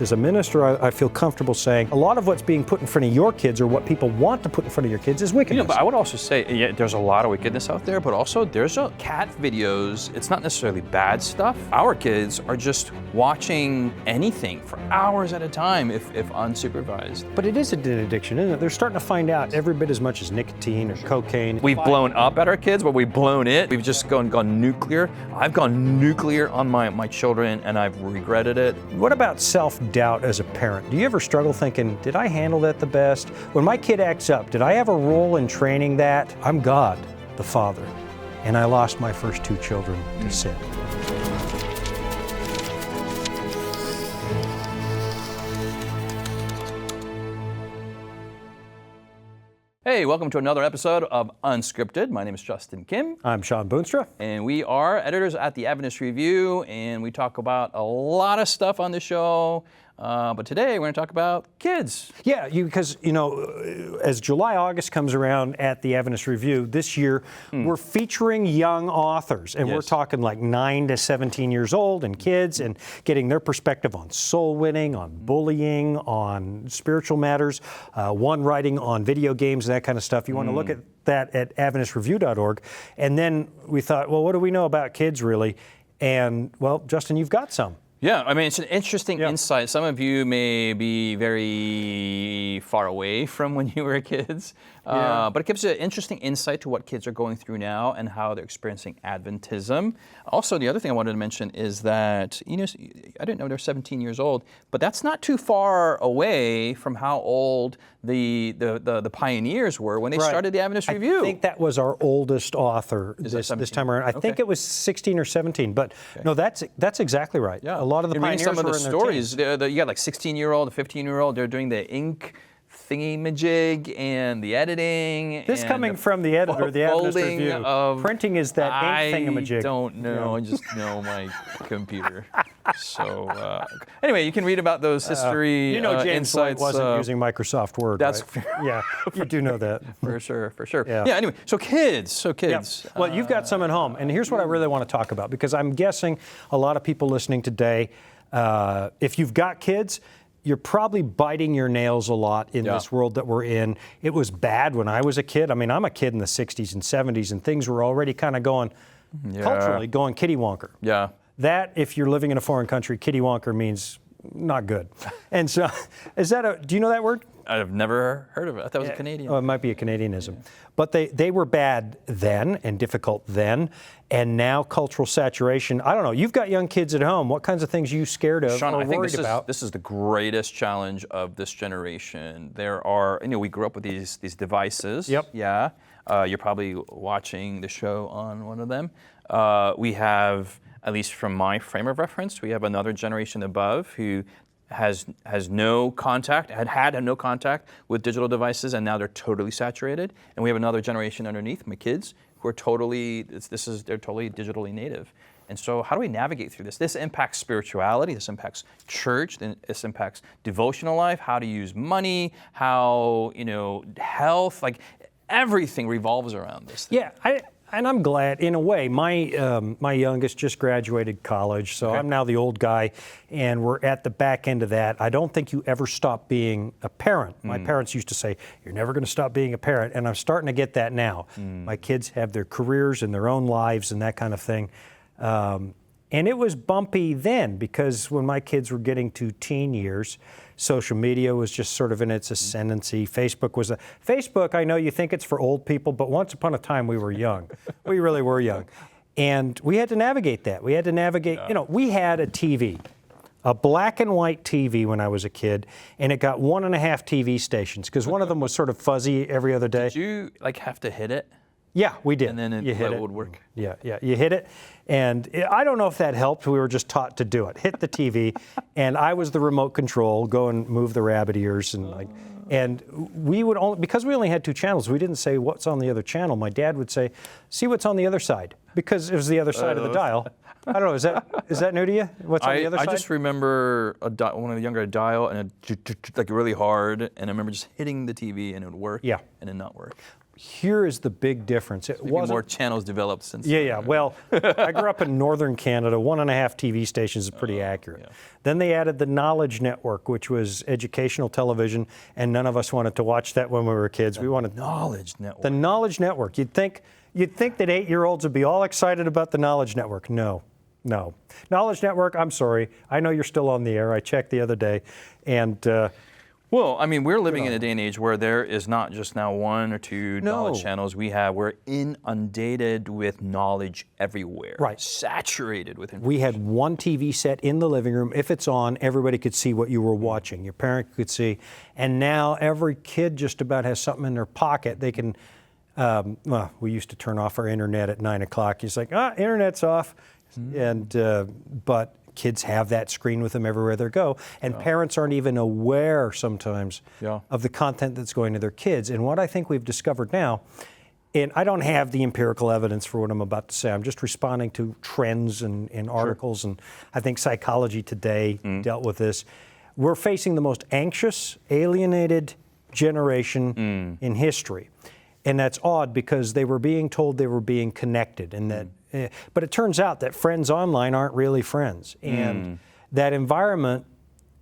As a minister, I feel comfortable saying a lot of what's being put in front of your kids or what people want to put in front of your kids is wickedness. But I would also say, yeah, there's a lot of wickedness out there, but also there's cat videos. It's not necessarily bad stuff. Our kids are just watching anything for hours at a time if unsupervised. But it is an addiction, isn't it? They're starting to find out every bit as much as nicotine or cocaine. We've blown up at our kids, but we've blown it. We've just gone nuclear. I've gone nuclear on my children, and I've regretted it. What about self-doubt as a parent? Do you ever struggle thinking, did I handle that the best? When my kid acts up, did I have a role in training that? I'm God, the Father, and I lost my first two children to sin. Hey, welcome to another episode of Unscripted. My name is Justin Kim. I'm Shawn Boonstra. And we are editors at the Adventist Review, and we talk about a lot of stuff on the show. But today we're going to talk about kids. Yeah, because, as July, August comes around at the Adventist Review, this year we're featuring young authors. And we're talking like 9 to 17 years old and kids and getting their perspective on soul winning, on bullying, on spiritual matters, one writing on video games and that kind of stuff. You want to look at that at AdventistReview.org. And then we thought, well, what do we know about kids really? And, well, Justin, you've got some. Yeah, I mean, it's an interesting insight. Some of you may be very far away from when you were kids, but it gives you an interesting insight to what kids are going through now and how they're experiencing Adventism. Also, the other thing I wanted to mention is that, I didn't know they're 17 years old, but that's not too far away from how old the pioneers were when they started the Adventist Review. I think that was our oldest author this time around. I think it was 16 or 17, but no, that's exactly right. Yeah. A lot of the pioneers some of the were in their stories, teens. you got like 16-year-old, a 15-year-old, they're doing the ink thingy-majig and the editing. This coming from the editor of the Adventist Review. Printing is that ink thingamajig. I don't know. I just know my computer. So anyway, you can read about those history James insights. wasn't using Microsoft Word. That's right? Yeah, you do know that for sure. Yeah. Anyway, so kids. Yeah. Well, you've got some at home, and here's what I really want to talk about because I'm guessing a lot of people listening today, if you've got kids, you're probably biting your nails a lot in this world that we're in. It was bad when I was a kid. I mean, I'm a kid in the 60s and 70s, and things were already kind of going, culturally, going kitty wonker. Yeah. That, if you're living in a foreign country, kitty wonker means not good. And so, do you know that word? I've never heard of it. I thought it was a Canadian. Oh, it might be a Canadianism. Yeah. But they were bad then and difficult then, and now cultural saturation. I don't know. You've got young kids at home. What kinds of things are you scared of Shawn, or I think worried about? This is the greatest challenge of this generation. There are, we grew up with these devices. Yep. Yeah. You're probably watching the show on one of them. We have, at least from my frame of reference, we have another generation above who has no contact, had no contact with digital devices, and now they're totally saturated. And we have another generation underneath, my kids, who are totally, they're totally digitally native. And so how do we navigate through this? This impacts spirituality, this impacts church, this impacts devotional life, how to use money, how, health, like everything revolves around this thing. Yeah, and I'm glad, in a way. My youngest just graduated college, so I'm now the old guy, and we're at the back end of that. I don't think you ever stop being a parent. My parents used to say, you're never going to stop being a parent, and I'm starting to get that now. My kids have their careers and their own lives and that kind of thing. And it was bumpy then, because when my kids were getting to teen years, social media was just sort of in its ascendancy. Facebook, I know you think it's for old people, but once upon a time we were young. We really were young. And we had to navigate that. We had to navigate, we had a TV, a black and white TV when I was a kid, and it got 1.5 TV stations, because one of them was sort of fuzzy every other day. Did you have to hit it? Yeah, we did. And then it would work. Yeah, you hit it. And I don't know if that helped. We were just taught to do it. Hit the TV, and I was the remote control, go and move the rabbit ears. And we would only, because we only had 2 channels, we didn't say what's on the other channel. My dad would say, see what's on the other side, because it was the other side of the dial. I don't know, is that new to you? What's on the other side? I just remember when I was younger, a dial, and like really hard, and I remember just hitting the TV, and it would work, and then not work. here is the big difference. It Maybe wasn't more channels developed since. Yeah. Well, I grew up in northern Canada. 1.5 TV stations is pretty accurate. yeah. Then they added the Knowledge Network, which was educational television, and none of us wanted to watch that when we were kids. We wanted Knowledge Network. the Knowledge Network. You'd think that 8-year-olds would be all excited about the Knowledge Network. No. Knowledge Network, I'm sorry. I know you're still on the air. I checked the other day, and Well, I mean, we're living in a day and age where there is not just now 1 or 2 knowledge channels. We're inundated with knowledge everywhere. Right. Saturated with information. we had one TV set in the living room. If it's on, everybody could see what you were watching. Your parent could see. And now every kid just about has something in their pocket. They can, we used to turn off our internet at 9 o'clock. It's like, internet's off. And but kids have that screen with them everywhere they go. And parents aren't even aware sometimes of the content that's going to their kids. And what I think we've discovered now, and I don't have the empirical evidence for what I'm about to say. I'm just responding to trends and articles. And I think Psychology Today dealt with this. We're facing the most anxious, alienated generation in history. And that's odd because they were being told they were being connected, and that. But it turns out that friends online aren't really friends, and that environment.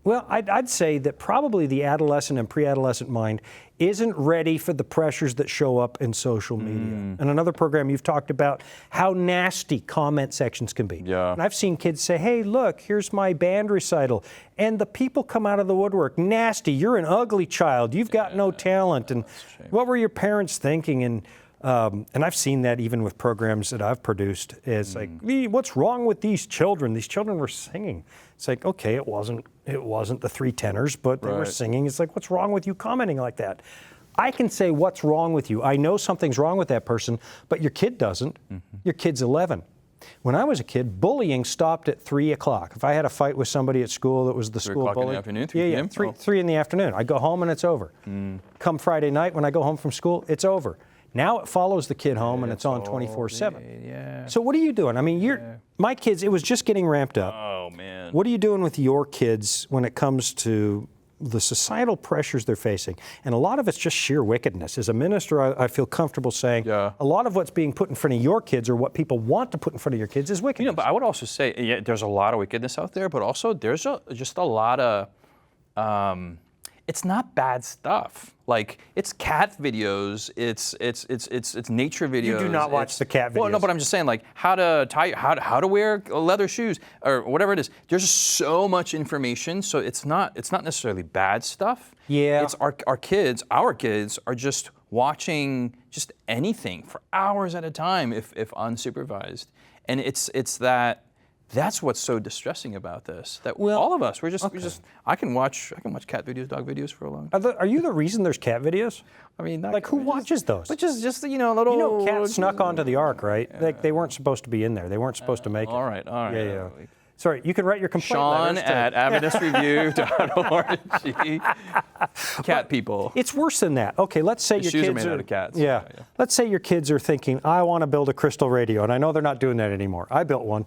Well, I'd say that probably the adolescent and pre-adolescent mind isn't ready for the pressures that show up in social media. In another program, you've talked about how nasty comment sections can be. Yeah. And I've seen kids say, hey, look, here's my band recital. And the people come out of the woodwork, nasty, you're an ugly child, you've got no talent. And what were your parents thinking? And I've seen that even with programs that I've produced. It's like, what's wrong with these children? These children were singing. It's like, okay, it wasn't the 3 tenors, but they were singing. It's like, what's wrong with you commenting like that? I can say what's wrong with you. I know something's wrong with that person, but your kid doesn't. Your kid's 11. When I was a kid, bullying stopped at 3 o'clock. If I had a fight with somebody at school that was the 3 school o'clock bully. in the afternoon, 3 p.m.? 3 in the afternoon. I go home and it's over. Come Friday night when I go home from school, it's over. Now it follows the kid home and it's on 24/7. Yeah. So what are you doing? I mean, my kids, it was just getting ramped up. Oh, man. What are you doing with your kids when it comes to the societal pressures they're facing? And a lot of it's just sheer wickedness. As a minister, I feel comfortable saying a lot of what's being put in front of your kids or what people want to put in front of your kids is wickedness. But I would also say, there's a lot of wickedness out there, but also there's just a lot of, it's not bad stuff. Like, it's cat videos, it's nature videos. You do not watch the cat videos. Well, no, but I'm just saying, like, how to wear leather shoes or whatever it is. There's just so much information, so it's not necessarily bad stuff. Yeah. It's our kids are just watching just anything for hours at a time if unsupervised. And it's that's what's so distressing about this. That all of us, I can watch cat videos, dog videos for a long time. Are you the reason there's cat videos? I mean, Like, who watches those? But just little. Cats snuck onto the ark, right? Like, they weren't supposed to be in there. They weren't supposed to make it. All right. Yeah. Sorry, you can write your complaint Shawn letters at AdventistReview.org. Cat people. It's worse than that. Okay, let's say your shoes kids are made out of cats. Yeah. Let's say your kids are thinking, I want to build a crystal radio, and I know they're not doing that anymore. I built one.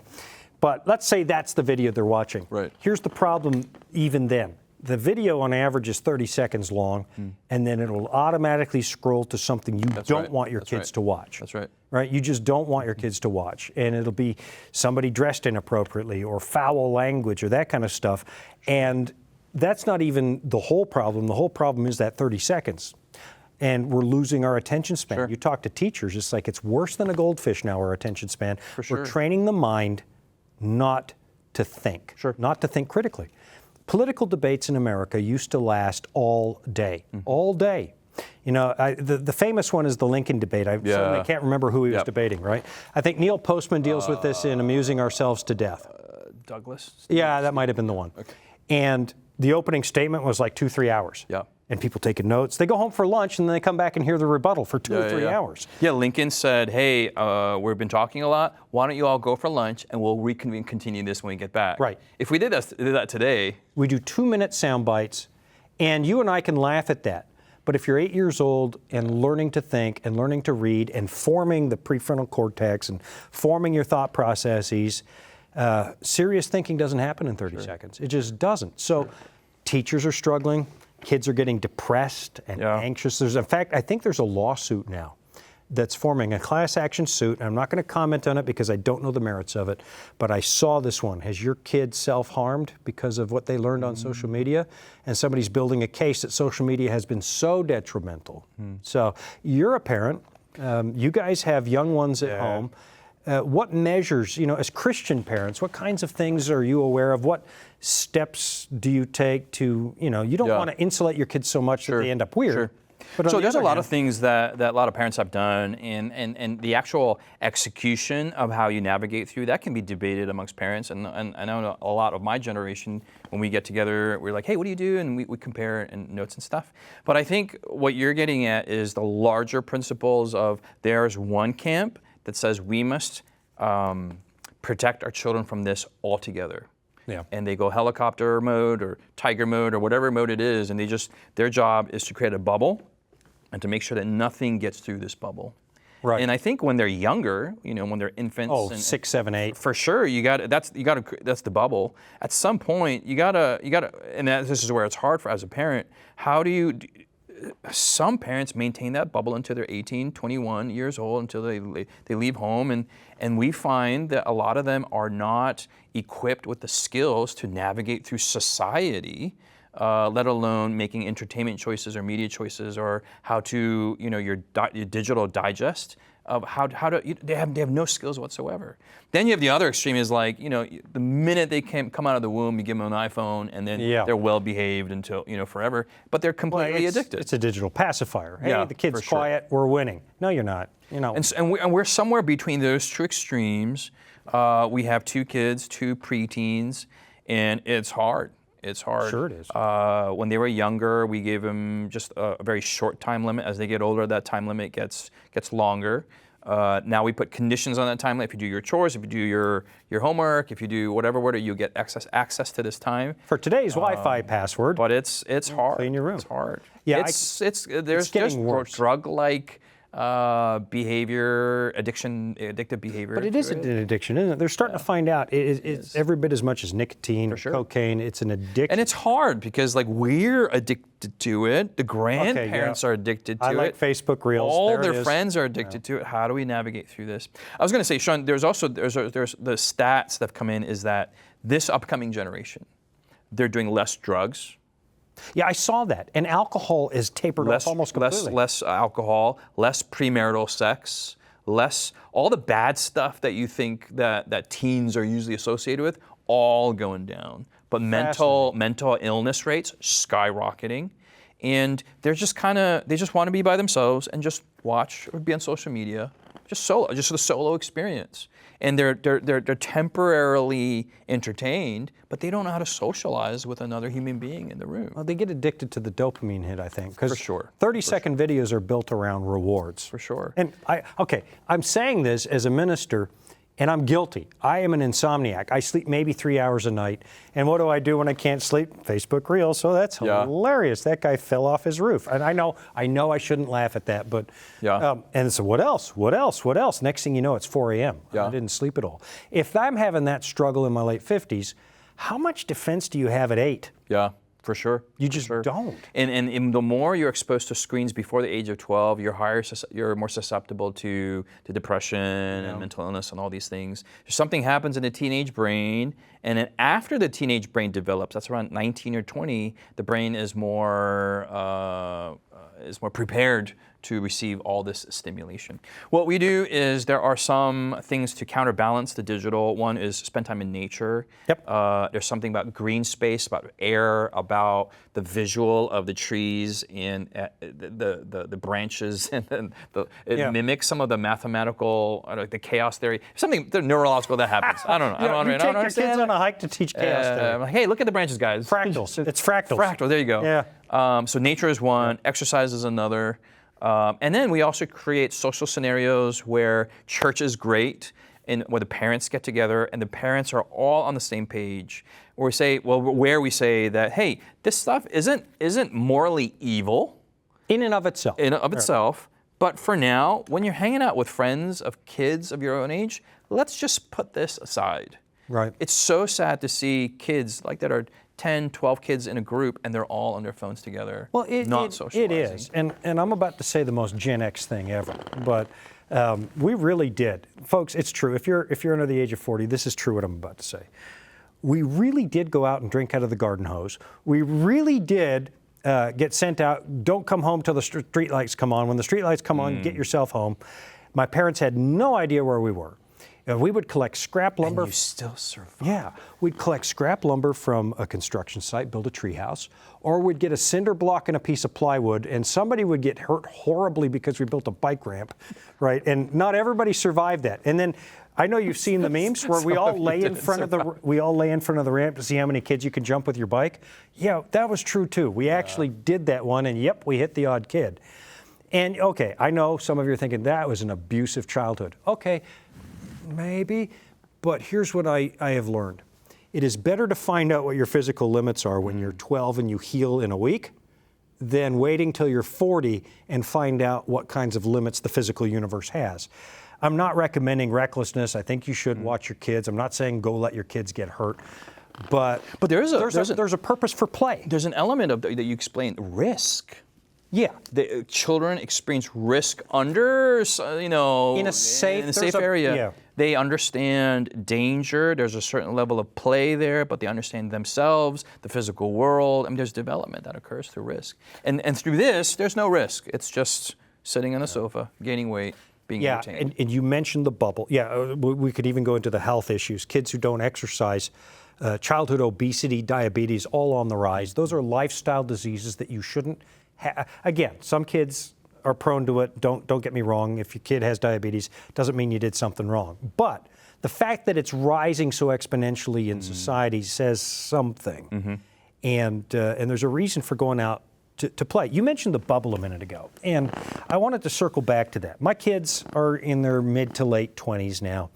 But let's say that's the video they're watching. Right. Here's the problem even then. The video on average is 30 seconds long, and then it'll automatically scroll to something you don't want your kids to watch. That's right. Right? You just don't want your kids to watch. And it'll be somebody dressed inappropriately or foul language or that kind of stuff. And that's not even the whole problem. The whole problem is that 30 seconds. And we're losing our attention span. Sure. You talk to teachers, it's like it's worse than a goldfish now, our attention span. For sure. We're training the mind not to think, not to think critically. Political debates in America used to last all day, all day. You know, the famous one is the Lincoln debate. I certainly can't remember who he was debating, right? I think Neil Postman deals with this in Amusing Ourselves to Death. Douglas? Yeah, that might have been the one. Okay. And the opening statement was like 2-3 hours. Yeah. And people taking notes. They go home for lunch and then they come back and hear the rebuttal for 2 or 3 hours. Yeah, Lincoln said, hey, we've been talking a lot. Why don't you all go for lunch and we'll reconvene, continue this when we get back. Right. If we did that today. We do 2-minute sound bites, and you and I can laugh at that. But if you're 8 years old and learning to think and learning to read and forming the prefrontal cortex and forming your thought processes, serious thinking doesn't happen in 30 seconds. It just doesn't. So teachers are struggling. Kids are getting depressed and anxious. In fact, I think there's a lawsuit now that's forming a class action suit. And I'm not going to comment on it because I don't know the merits of it, but I saw this one. Has your kid self-harmed because of what they learned on social media? And somebody's building a case that social media has been so detrimental. So you're a parent. You guys have young ones at home. What measures, as Christian parents, what kinds of things are you aware of? What steps do you take to, you don't want to insulate your kids so much that they end up weird. Sure. But so there's a lot of things that a lot of parents have done, and the actual execution of how you navigate through that can be debated amongst parents. And I know a lot of my generation, when we get together, we're like, hey, what do you do? And we compare and notes and stuff. But I think what you're getting at is the larger principles of there's one camp that says we must protect our children from this altogether. Yeah. And they go helicopter mode or tiger mode or whatever mode it is, and their job is to create a bubble and to make sure that nothing gets through this bubble. Right. And I think when they're younger, when they're infants, 6, 7, 8, for sure, that's the bubble. At some point, you gotta, and this is where it's hard for as a parent. How do you? Some parents maintain that bubble until they're 18, 21 years old, until they leave home, and we find that a lot of them are not equipped with the skills to navigate through society, let alone making entertainment choices or media choices, or how to, your digital digest of how to. They have no skills whatsoever. Then you have the other extreme is like, the minute they come out of the womb, you give them an iPhone, and then they're well behaved until forever. But they're completely addicted. It's a digital pacifier. Hey, the kid's quiet, we're winning. No, you're not. And we're somewhere between those two extremes. We have 2 kids, 2 preteens, and it's hard. It's hard. Sure it is. When they were younger, we gave them just a very short time limit. As they get older, that time limit gets longer. Now we put conditions on that time limit. If you do your chores, if you do your homework, if you do whatever, you get access to this time. For today's Wi-Fi password. But it's hard. Clean your room. It's hard. Yeah, there's drug-like behavior, addictive behavior. But it is an addiction, isn't it? They're starting to find out it's every bit as much as nicotine, cocaine. It's an addiction. And it's hard because we're addicted to it. The grandparents are addicted to it. I like Facebook Reels. All their friends are addicted to it. How do we navigate through this? I was going to say, Shawn, there's the stats that have come in is that this upcoming generation, they're doing less drugs. Yeah, I saw that. And alcohol is tapered off almost completely. Less alcohol, less premarital sex, less all the bad stuff that you think that teens are usually associated with, all going down. But mental illness rates skyrocketing. And they're they just want to be by themselves and just watch or be on social media, just a solo experience. And they're temporarily entertained, but they don't know how to socialize with another human being in the room. Well, they get addicted to the dopamine hit, I think. For sure. 30-second videos are built around rewards. For sure. And I'm saying this as a minister, and I'm guilty. I am an insomniac. I sleep maybe 3 hours a night. And what do I do when I can't sleep? Facebook Reels. So that's hilarious. That guy fell off his roof. And I know I shouldn't laugh at that, but and so what else? What else? What else? Next thing you know, it's 4 a.m. I didn't sleep at all. If I'm having that struggle in my late 50s, how much defense do you have at 8? Yeah. For sure. You just don't. And the more you're exposed to screens before the age of 12, you're more susceptible to depression and mental illness and all these things. Something happens in the teenage brain, and then after the teenage brain develops, that's around 19 or 20, the brain is more prepared to receive all this stimulation. What we do is there are some things to counterbalance the digital. One is spend time in nature. Yep. There's something about green space, about air, about the visual of the trees and the branches, and it mimics some of the mathematical, the chaos theory. Something neurological that happens. I don't know. You take your kids on a hike to teach chaos theory. I'm like, hey, look at the branches, guys. Fractals. It's fractals. Fractal. There you go. Yeah. So nature is one. Exercise is another. And then we also create social scenarios where church is great, and where the parents get together and the parents are all on the same page. Where we say that, hey, this stuff isn't morally evil in and of itself. But for now, when you're hanging out with friends of kids of your own age, let's just put this aside. Right. It's so sad to see kids that are 10, 12 kids in a group, and they're all on their phones together, not socializing. It is, and I'm about to say the most Gen X thing ever, but we really did. Folks, it's true. If you're under the age of 40, this is true what I'm about to say. We really did go out and drink out of the garden hose. We really did get sent out, don't come home till the street lights come on. When the street lights come on, get yourself home. My parents had no idea where we were. We would collect scrap lumber. And you still survive. Yeah, we'd collect scrap lumber from a construction site, build a treehouse, or we'd get a cinder block and a piece of plywood, and somebody would get hurt horribly because we built a bike ramp, right? And not everybody survived that. And then I know you've seen the memes where we all lay in front of the ramp to see how many kids you can jump with your bike. Yeah, that was true too. We actually did that one, and yep, we hit the odd kid. And okay, I know some of you are thinking that was an abusive childhood. Okay. Maybe, but here's what I have learned. It is better to find out what your physical limits are when you're 12 and you heal in a week than waiting till you're 40 and find out what kinds of limits the physical universe has. I'm not recommending recklessness. I think you should watch your kids. I'm not saying go let your kids get hurt. But there's a purpose for play. There's an element of that you explained, risk. Yeah. The children experience risk under, in a safe area. Yeah. They understand danger. There's a certain level of play there, but they understand themselves, the physical world. I mean, there's development that occurs through risk. And through this, there's no risk. It's just sitting on the sofa, gaining weight, being entertained. And you mentioned the bubble. Yeah, we could even go into the health issues. Kids who don't exercise, childhood obesity, diabetes, all on the rise. Those are lifestyle diseases that you shouldn't again, some kids are prone to it. Don't get me wrong. If your kid has diabetes, doesn't mean you did something wrong. But the fact that it's rising so exponentially in society says something. And there's a reason for going out to play. You mentioned the bubble a minute ago, and I wanted to circle back to that. My kids are in their mid to late 20s now.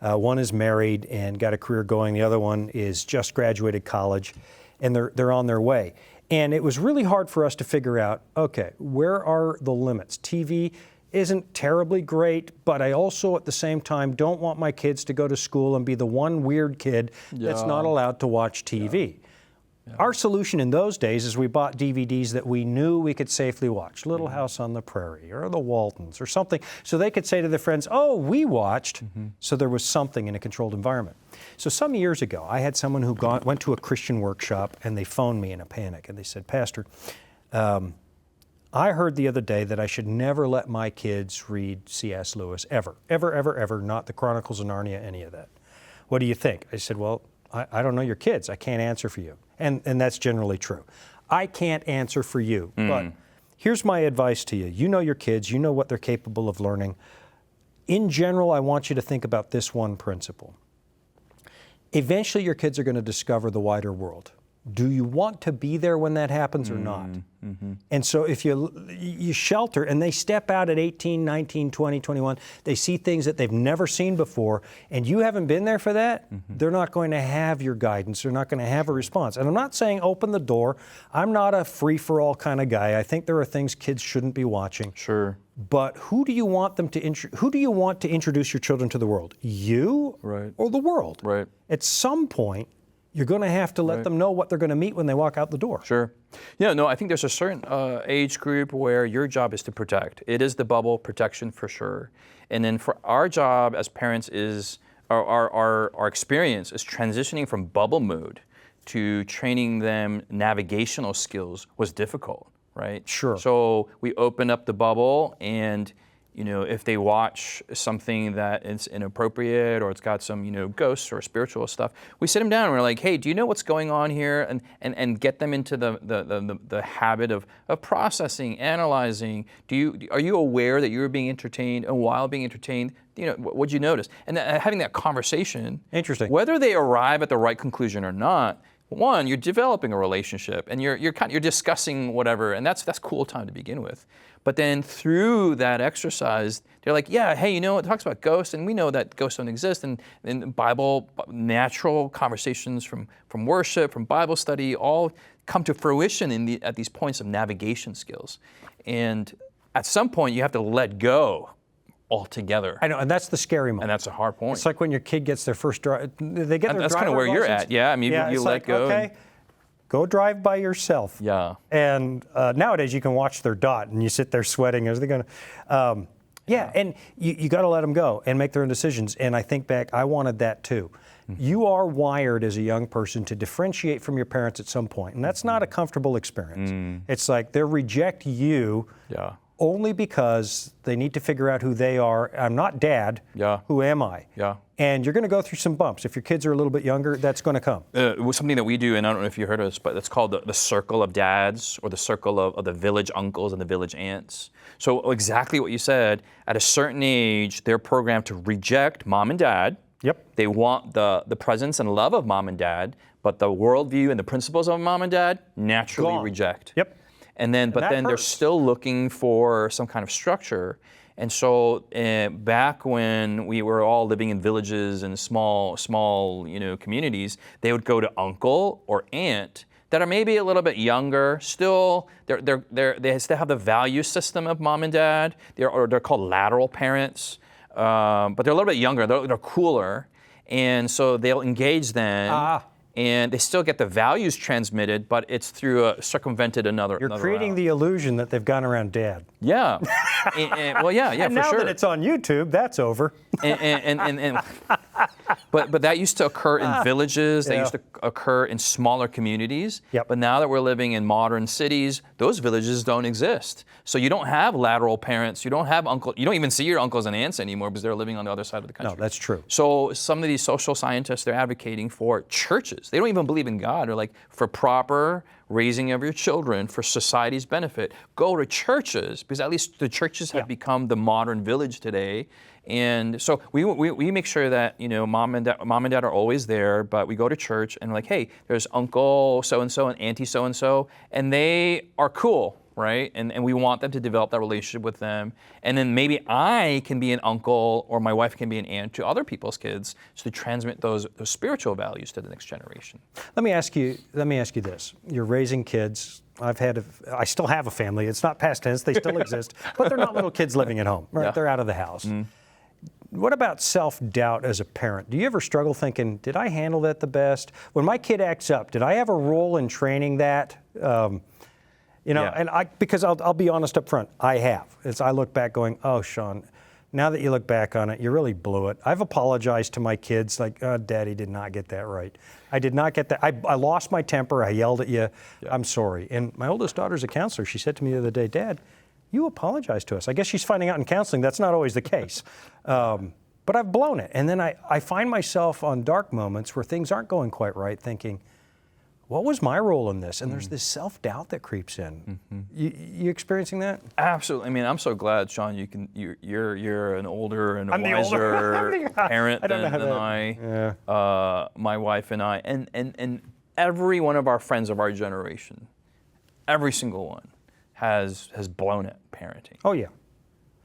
One is married and got a career going. The other one is just graduated college, and they're on their way. And it was really hard for us to figure out, okay, where are the limits? TV isn't terribly great, but I also at the same time don't want my kids to go to school and be the one weird kid that's not allowed to watch TV. Yeah. Our solution in those days is we bought DVDs that we knew we could safely watch, Little House on the Prairie or The Waltons or something, so they could say to their friends, oh, we watched, so there was something in a controlled environment. So some years ago, I had someone who went to a Christian workshop, and they phoned me in a panic, and they said, Pastor, I heard the other day that I should never let my kids read C.S. Lewis, ever, not the Chronicles of Narnia, any of that. What do you think? I said, well, I don't know your kids. I can't answer for you. And that's generally true. I can't answer for you, but here's my advice to you. You know your kids. You know what they're capable of learning. In general, I want you to think about this one principle. Eventually, your kids are going to discover the wider world. Do you want to be there when that happens or not? And so if you shelter and they step out at 18, 19, 20, 21, they see things that they've never seen before, and you haven't been there for that, they're not going to have your guidance. They're not going to have a response. And I'm not saying open the door. I'm not a free-for-all kind of guy. I think there are things kids shouldn't be watching. Sure. But who do you want to introduce your children to the world? You or the world? Right. At some point, you're going to have to let them know what they're going to meet when they walk out the door. Sure. Yeah, no, I think there's a certain age group where your job is to protect. It is the bubble protection for sure. And then for our job as parents is, our experience is transitioning from bubble mode to training them navigational skills was difficult, right? Sure. So we open up the bubble, and if they watch something that is inappropriate or it's got some, ghosts or spiritual stuff, we sit them down and we're like, hey, do you know what's going on here? And get them into the habit of processing, analyzing. Are you aware that you're being entertained, and while being entertained, what'd you notice? And having that conversation. Interesting. Whether they arrive at the right conclusion or not, one, you're developing a relationship, and you're discussing whatever, and that's cool time to begin with. But then through that exercise, they're like, yeah, hey, it talks about ghosts, and we know that ghosts don't exist, and in the Bible, natural conversations from worship, from Bible study, all come to fruition at these points of navigation skills. And at some point, you have to let go altogether. I know, and that's the scary moment. And that's a hard point. It's like when your kid gets their first drive. They get their That's kind of where you're at. Yeah, I mean, you let go. Okay, Go drive by yourself. Yeah. And nowadays you can watch their dot and you sit there sweating as they're going to. And you got to let them go and make their own decisions. And I think back, I wanted that too. You are wired as a young person to differentiate from your parents at some point, and that's not a comfortable experience. It's like they reject you only because they need to figure out who they are. I'm not dad. Who am I? And you're going to go through some bumps. If your kids are a little bit younger, that's going to come. Something that we do, and I don't know if you heard of this, but it's called the circle of dads, or the circle of the village uncles and the village aunts. So exactly what you said, at a certain age, they're programmed to reject mom and dad. They want the presence and love of mom and dad, but the worldview and the principles of mom and dad naturally reject. And then, but then they're still looking for some kind of structure. And so back when we were all living in villages and small communities, they would go to uncle or aunt that are maybe a little bit younger. Still, they still have the value system of mom and dad. They're called lateral parents. But they're a little bit younger, they're cooler, and so they'll engage them, and they still get the values transmitted, but it's through circumvented another. You're creating the illusion that they've gone around dad. Yeah. And for sure. Now that it's on YouTube, that's over. But that used to occur in villages. That used to occur in smaller communities. But now that we're living in modern cities, those villages don't exist. So you don't have lateral parents. You don't have uncle. You don't even see your uncles and aunts anymore because they're living on the other side of the country. No, that's true. So some of these social scientists, they're advocating for churches. They don't even believe in God. They're like, for proper raising of your children for society's benefit, go to churches, because at least the churches have become the modern village today. And so we make sure that, mom and dad are always there, but we go to church and like, hey, there's uncle so-and-so and auntie so-and-so, and they are cool, right? And we want them to develop that relationship with them. And then maybe I can be an uncle or my wife can be an aunt to other people's kids to transmit those spiritual values to the next generation. Let me ask you this. You're raising kids. I still have a family. It's not past tense. They still exist, but they're not little kids living at home. Right? They're out of the house. What about self-doubt as a parent? Do you ever struggle thinking, did I handle that the best? When my kid acts up, did I have a role in training that? And because I'll be honest up front, I have. I look back going, oh, Shawn, now that you look back on it, you really blew it. I've apologized to my kids like, oh, Daddy did not get that right. I did not get that. I lost my temper. I yelled at you. I'm sorry. And my oldest daughter's a counselor. She said to me the other day, Dad, you apologized to us. I guess she's finding out in counseling that's not always the case. But I've blown it. And then I find myself on dark moments where things aren't going quite right thinking, what was my role in this? And there's this self-doubt that creeps in. You experiencing that? Absolutely. I mean, I'm so glad, Shawn, you're an older and wiser parent than I, my wife and I, and every one of our friends of our generation, every single one has blown it parenting. Oh yeah.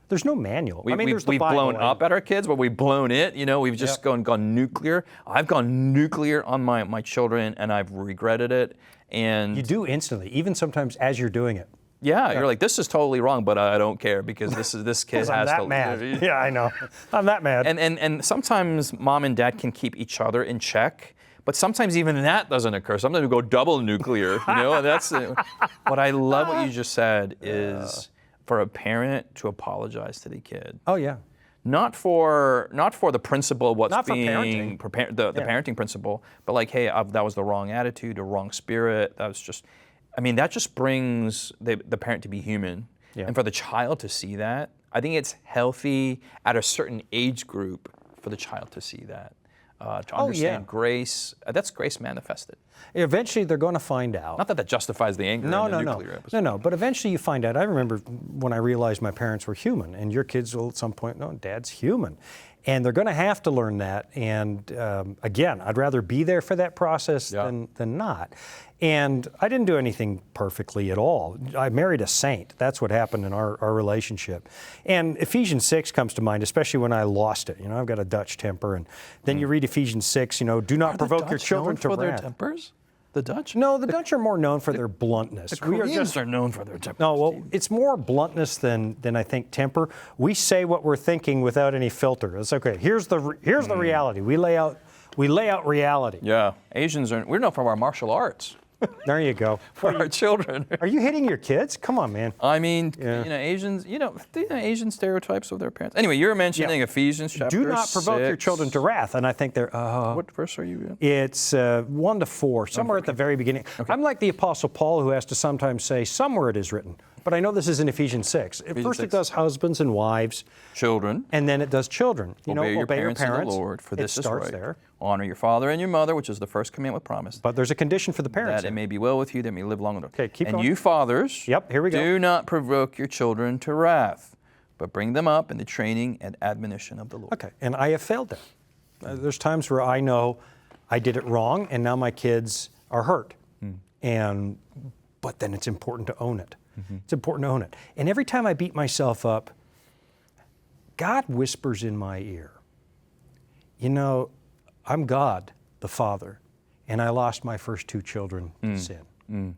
There's no manual. We've blown up at our kids, but we've blown it. We've just gone nuclear. I've gone nuclear on my children, and I've regretted it. And you do instantly, even sometimes as you're doing it. Yeah, you're like, this is totally wrong, but I don't care because this kid has to. Mad. Yeah, I know. I'm that mad. And sometimes mom and dad can keep each other in check. But sometimes even that doesn't occur. Sometimes we go double nuclear, And that's what I love. What you just said is for a parent to apologize to the kid. Oh yeah. Not for the principle of what's not being parenting. The parenting principle, but like, hey, that was the wrong attitude, the wrong spirit. That was just, that just brings the parent to be human, and for the child to see that. I think it's healthy at a certain age group for the child to see that. To understand grace. That's grace manifested. Eventually, they're going to find out. Not that justifies the anger in the nuclear episode. No. But eventually, you find out. I remember when I realized my parents were human, and your kids will at some point know Dad's human, and they're going to have to learn that. And again, I'd rather be there for that process than not. And I didn't do anything perfectly at all. I married a saint. That's what happened in our relationship. And Ephesians 6 comes to mind, especially when I lost it. I've got a Dutch temper. And then you read Ephesians 6, do not provoke your children to wrath. Their tempers? The Dutch? No, the Dutch are more known for their bluntness. The Koreans are known for their tempers. No, well, it's more bluntness than I think temper. We say what we're thinking without any filter. It's okay. Here's the reality. We lay out reality. Yeah, Asians we're known for our martial arts. There you go. for our children. Are you hitting your kids? Come on, man. I mean, Yeah. Asians, Asian stereotypes of their parents. Anyway, you were mentioning Ephesians chapter 6. Do not provoke your children to wrath. And I think they're... What verse are you in? It's 1 to 4, somewhere at the very beginning. Okay. I'm like the Apostle Paul, who has to sometimes say, somewhere it is written. But I know this is in Ephesians 6. First it does husbands and wives. Children. And then it does children. Obey your parents in the Lord, for this is right. There. Honor your father and your mother, which is the first commandment with promise. But there's a condition for the parents. That it may be well with you, that you may live long and Okay, keep and going. you fathers, Yep, here we go. do not provoke your children to wrath, but bring them up in the training and admonition of the Lord. Okay, and I have failed that. There's times where I know I did it wrong, and now my kids are hurt. But then it's important to own it. It's important to own it. And every time I beat myself up, God whispers in my ear, I'm God, the Father, and I lost my first 2 children to sin. And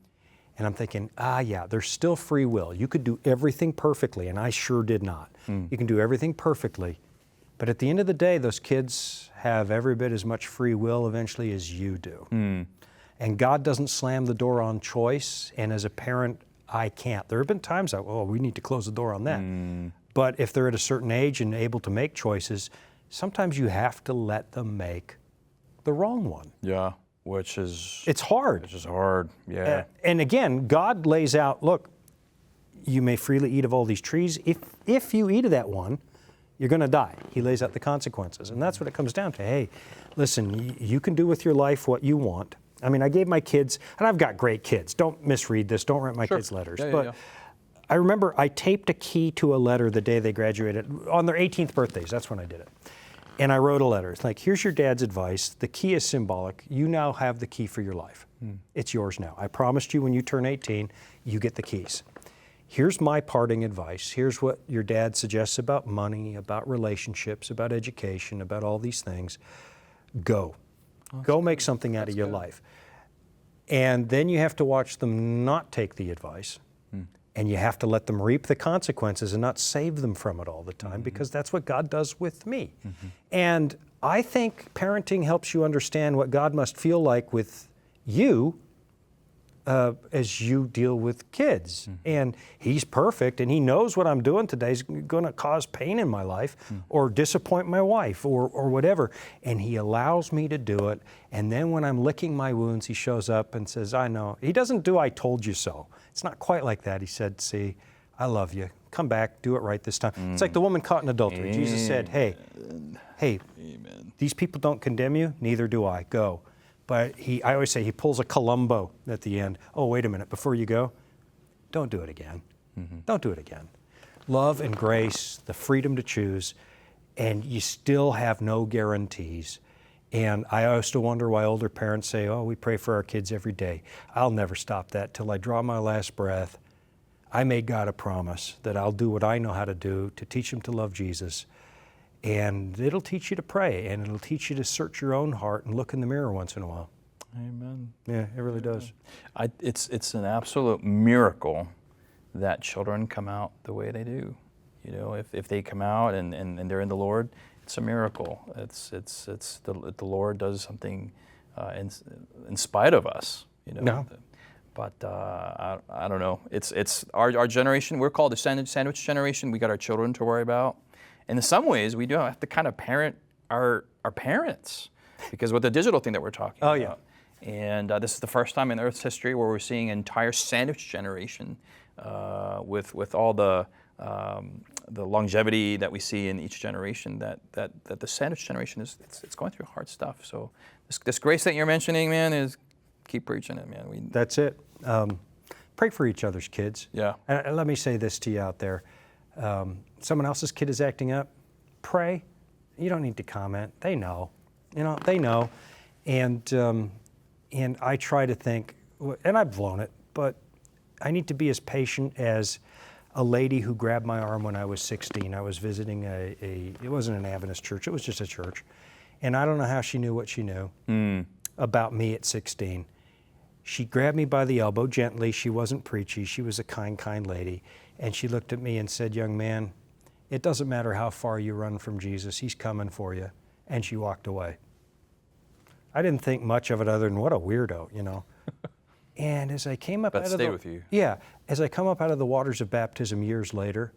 I'm thinking, there's still free will. You could do everything perfectly, and I sure did not. You can do everything perfectly, but at the end of the day, those kids have every bit as much free will eventually as you do. And God doesn't slam the door on choice, and as a parent, I can't. There have been times we need to close the door on that. But if they're at a certain age and able to make choices, sometimes you have to let them make the wrong one. Yeah, which is... It's hard. Which is hard, yeah. And again, God lays out, look, you may freely eat of all these trees. If you eat of that one, you're going to die. He lays out the consequences. And that's what it comes down to. Hey, listen, you can do with your life what you want. I mean, I gave my kids, and I've got great kids. Don't misread this. Don't write my kids letters. But I remember I taped a key to a letter the day they graduated. On their 18th birthdays, that's when I did it. And I wrote a letter. It's like, here's your dad's advice. The key is symbolic. You now have the key for your life. It's yours now. I promised you when you turn 18, you get the keys. Here's my parting advice. Here's what your dad suggests about money, about relationships, about education, about all these things. Go. Go make something out of your life. And then you have to watch them not take the advice. And you have to let them reap the consequences and not save them from it all the time, because that's what God does with me. And I think parenting helps you understand what God must feel like with you as you deal with kids. And He's perfect, and He knows what I'm doing today is going to cause pain in my life or disappoint my wife or whatever. And He allows me to do it. And then when I'm licking my wounds, He shows up and says, I know. He doesn't do I told you so. It's not quite like that. He said, see, I love you. Come back, do it right this time. It's like the woman caught in adultery. Jesus said, hey, Amen. These people don't condemn you, neither do I. Go. But I always say he pulls a Columbo at the end. Oh, wait a minute, before you go, don't do it again. Don't do it again. Love and grace, the freedom to choose, and you still have no guarantees. And I used to wonder why older parents say, we pray for our kids every day. I'll never stop that till I draw my last breath. I made God a promise that I'll do what I know how to do to teach them to love Jesus. And it'll teach you to pray, and it'll teach you to search your own heart and look in the mirror once in a while. Amen. Yeah, it really does. It's an absolute miracle that children come out the way they do. If they come out and they're in the Lord, it's a miracle. It's the Lord does something in spite of us. No. But I don't know. It's our generation. We're called the sandwich generation. We got our children to worry about. And in some ways, we do have to kind of parent our parents, because with the digital thing that we're talking about. Yeah. And this is the first time in Earth's history where we're seeing an entire sandwich generation with all the longevity that we see in each generation. That the sandwich generation it's going through hard stuff. So this grace that you're mentioning, man, is keep preaching it, man. That's it. Pray for each other's kids. Yeah. And let me say this to you out there. Someone else's kid is acting up, pray. You don't need to comment. They know. They know. And I try to think, and I've blown it, but I need to be as patient as a lady who grabbed my arm when I was 16. I was visiting it wasn't an Adventist church, it was just a church. And I don't know how she knew what she knew about me at 16. She grabbed me by the elbow gently. She wasn't preachy. She was a kind lady. And she looked at me and said, young man, it doesn't matter how far you run from Jesus. He's coming for you. And she walked away. I didn't think much of it other than what a weirdo, And as I came up That out of stayed with you. Yeah, as I come up out of the waters of baptism years later,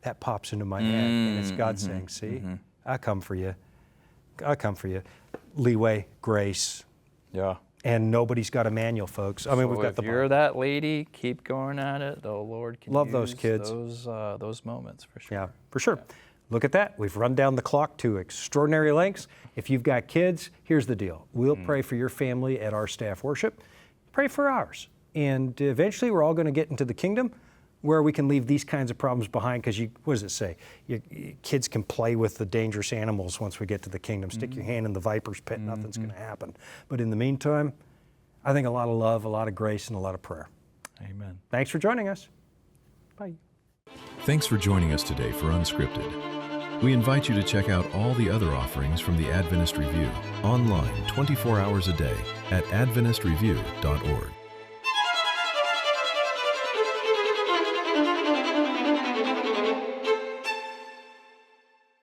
that pops into my head, and it's God saying, see, I come for you. I come for you. Leeway, grace, Yeah. and nobody's got a manual, folks. I mean, we've got if the you're Bible. that lady, keep going at it. The Lord can Love use those kids. those moments for sure. Yeah, for sure. Look at that. We've run down the clock to extraordinary lengths. If you've got kids, here's the deal. We'll pray for your family at our staff worship. Pray for ours. And eventually we're all going to get into the kingdom where we can leave these kinds of problems behind because what does it say? Kids can play with the dangerous animals once we get to the kingdom. Stick your hand in the viper's pit, nothing's going to happen. But in the meantime, I think a lot of love, a lot of grace, and a lot of prayer. Amen. Thanks for joining us. Bye. Thanks for joining us today for Unscripted. We invite you to check out all the other offerings from the Adventist Review online 24 hours a day at adventistreview.org.